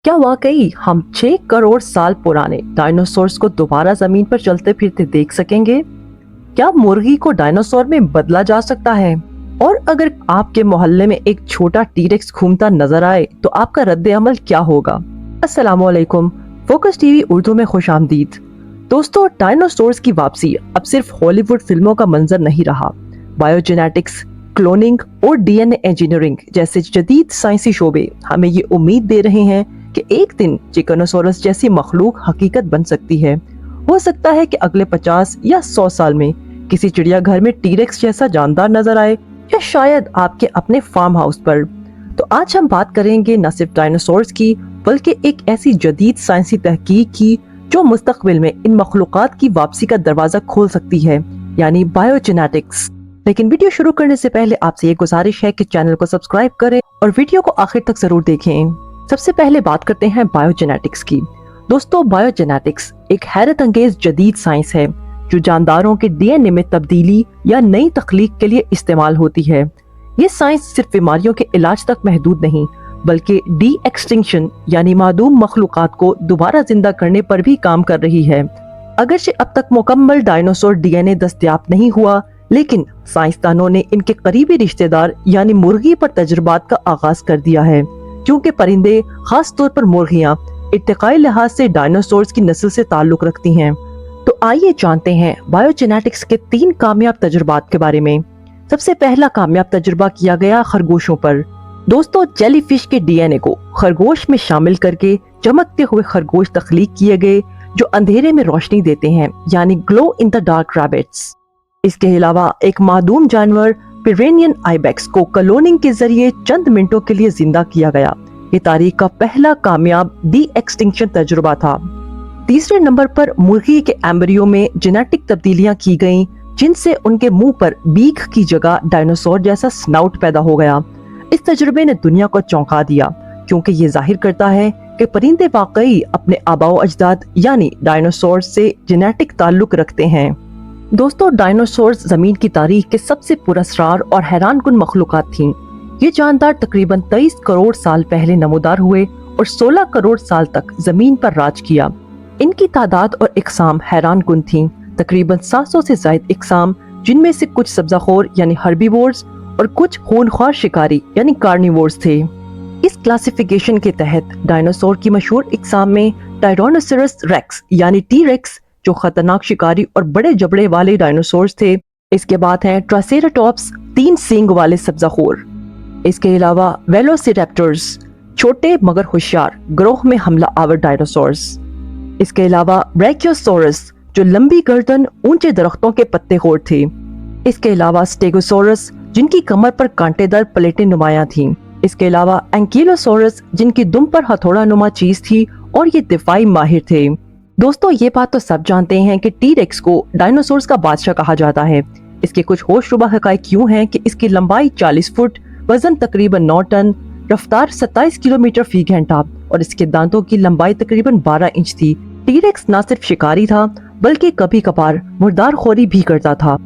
क्या वाकई हम 6 करोड़ साल पुराने डायनासोर्स को दोबारा जमीन पर चलते फिरते देख सकेंगे? क्या मुर्गी को डायनासोर में बदला जा सकता है? और अगर आपके मोहल्ले में एक छोटा टीरेक्स घूमता नजर आए तो आपका रद्द अमल क्या होगा? अस्सलामुअलैकुम, फोकस टीवी उर्दू में खुशामदीद। दोस्तों, डायनासोर्स की वापसी अब सिर्फ हॉलीवुड फिल्मों का मंजर नहीं रहा। बायोजेनेटिक्स, क्लोनिंग और डीएनए इंजीनियरिंग जैसे जदीद साइंसी शोबे हमें ये उम्मीद दे रहे हैं कि एक दिन चिकनोसोरस जैसी मखलूक हकीकत बन सकती है। हो सकता है कि अगले 50 या 100 साल में किसी चिड़ियाघर में टीरेक्स जैसा जानदार नजर आए, या शायद आपके अपने फार्म हाउस पर। तो आज हम बात करेंगे न सिर्फ डायनासोर्स की, बल्कि एक ऐसी जदीद साइंसी तहकीक की जो मुस्तकबिल में इन मखलूकात की वापसी का दरवाजा खोल सकती है, यानी बायोजेनेटिक्स। लेकिन वीडियो शुरू करने से पहले आपसे ये गुजारिश है कि चैनल को सब्सक्राइब करें और वीडियो को आखिर तक जरूर देखें। सबसे पहले बात करते हैं बायोजेनेटिक्स की। दोस्तों, बायोजेनेटिक्स एक हैरत अंगेज जदीद साइंस है जो जानदारों के डीएनए में तब्दीली या नई तख्लीक के लिए इस्तेमाल होती है। ये साइंस सिर्फ बीमारियों के इलाज तक महदूद नहीं, बल्कि डी एक्सटिंक्शन यानी मादूम मखलूकात को दोबारा जिंदा करने पर भी काम कर रही है। अगरचे अब तक मुकम्मल डायनासोर डीएनए दस्तयाब नहीं हुआ, लेकिन साइंसदानों ने इनके करीबी रिश्तेदार यानी मुर्गी पर तजुर्बात का आगाज कर दिया है, क्योंकि परिंदे, खास तौर पर मुर्गियां, इर्तिकाई लिहाज से डायनासोर्स की नस्ल से ताल्लुक रखती हैं। तो आइए जानते हैं बायोजेनेटिक्स के 3 कामयाब तजुर्बात के बारे में। सबसे पहला कामयाब तजुर्बा किया गया खरगोशों पर। दोस्तों, जेलीफिश के डीएनए को खरगोश में शामिल करके चमकते हुए खरगोश तख्लीक किए गए जो अंधेरे में रोशनी देते हैं, यानी glow in the dark rabbits. इसके अलावा एक मादूम जानवर पिरेनियन आइबेक्स को क्लोनिंग के जरिए चंद मिनटों के लिए जिंदा किया गया। ये तारीख का पहला कामयाब डी एक्सटिंक्शन तजुर्बा था। तीसरे नंबर पर मुर्गी के एम्ब्रियो में जेनेटिक तब्दीलियां की गईं, जिनसे उनके मुंह पर बीक की जगह डायनासोर जैसा स्नाउट पैदा हो गया। इस तजुर्बे ने दुनिया को चौंका दिया, क्योंकि ये जाहिर करता है कि परिंदे वाकई अपने आबाओ अजदाद यानी डायनासोर से जेनेटिक ताल्लुक रखते हैं। दोस्तों, डायनासोर्स जमीन की तारीख के सबसे पुरअसरार और हैरानकुन मखलूकात थीं। ये जानदार तकरीबन 23 करोड़ साल पहले नमूदार हुए और 16 करोड़ साल तक जमीन पर राज किया। इनकी तादाद और इकसाम हैरानकुन थीं। तकरीबन 700 से ज्यादा इकसाम, जिनमें से कुछ सब्जाखोर यानी हर्बीवोर्स और कुछ खूनख्वार शिकारी यानी कार्निवोर्स थे। इस क्लासिफिकेशन के तहत डायनासोर की मशहूर इकसाम में टायरोनोसोरस रेक्स यानी टी-रेक्स, जो खतरनाक शिकारी और बड़े जबड़े वाले डायनासोर्स थे। इसके बाद हैं ट्राइसेराटॉप्स, 3 सींग वाले सब्जाखोर। इसके अलावा वेलोसिरैप्टर्स, छोटे मगर होशियार ग्रोह में हमला आवर डायनासोर्स। इसके अलावा ब्रैकियोसोरस, जो लंबी गर्दन, ऊंचे दरख्तों के पत्तेखोर थे। इसके अलावा स्टेगोसोरस, जिनकी कमर पर कांटेदार प्लेटें नुमायां थीं। इसके अलावा एंकिलोसोरस, जिनकी दुम पर हथौड़ा नुमा चीज थी और ये दिफाई माहिर थे। दोस्तों, ये बात तो सब जानते हैं कि टी-रेक्स को डायनासोर्स का बादशाह कहा जाता है। इसके कुछ होशरुबा हकायक यूं हैं कि इसकी लंबाई 40 फुट, वजन तकरीबन 9 टन, रफ्तार 27 किलोमीटर फी घंटा और इसके दांतों की लंबाई तकरीबन 12 इंच थी। टी-रेक्स न सिर्फ शिकारी था, बल्कि कभी कभार मुर्दार खोरी भी करता था।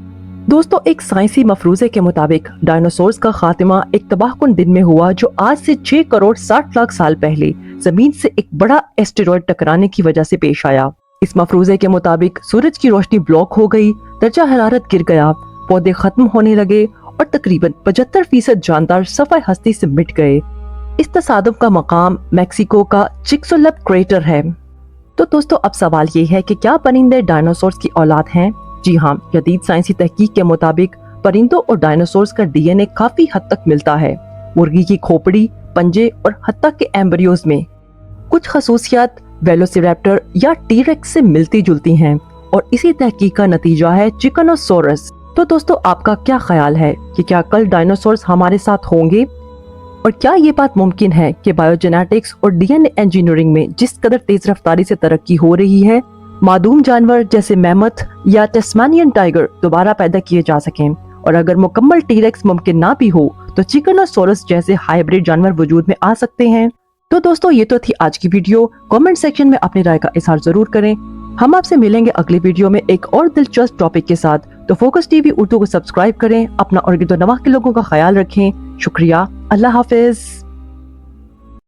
दोस्तों, एक साइंसी मफरूजे के मुताबिक डायनासोर्स का खात्मा एक तबाहकुन दिन में हुआ, जो आज से 6 करोड़ 60 लाख साल पहले जमीन से एक बड़ा एस्टेरॉयड टकराने की वजह से पेश आया। इस मफरूजे के मुताबिक सूरज की रोशनी ब्लॉक हो गई, दर्जा हरारत गिर गया, पौधे खत्म होने लगे और तकरीबन 75% जानदार सफाई हस्ती से मिट गए। इस तसादुम का मकाम मैक्सिको का चिक्सोलप क्रेटर है। तो दोस्तों, अब सवाल ये है कि क्या परिंदे डायनासोर्स की औलाद हैं? जी हाँ, जदीद साइंसी तहकीक के मुताबिक परिंदों और डायनासोर्स का डीएनए काफी हद तक मिलता है। मुर्गी की खोपड़ी, पंजे और हत्ता के एम्ब्रियोज में कुछ खसूसियात वेलोसिरैप्टर या टी-रेक्स से मिलती जुलती हैं और इसी तहकीक का नतीजा है चिकनोसोरस। तो दोस्तों, आपका क्या ख्याल है कि क्या कल डायनासोर्स हमारे साथ होंगे? और क्या ये बात मुमकिन है कि बायोजेनेटिक्स और डीएनए इंजीनियरिंग में जिस कदर तेज रफ्तारी से तरक्की हो रही है, मादूम जानवर जैसे मैमथ या टेस्मानियन टाइगर दोबारा पैदा किए जा सकें? और अगर मुकम्मल टी-रेक्स मुमकिन ना भी हो तो चिकनोसोरस जैसे हाइब्रिड जानवर वजूद में आ सकते हैं। तो दोस्तों, ये तो थी आज की वीडियो। कमेंट सेक्शन में अपनी राय का इजहार जरूर करें। हम आपसे मिलेंगे अगली वीडियो में एक और दिलचस्प टॉपिक के साथ। तो फोकस टीवी उर्दू को सब्सक्राइब करें, अपना और गिरदो नवाह के लोगों का ख्याल रखें। शुक्रिया, अल्लाह हाफिज।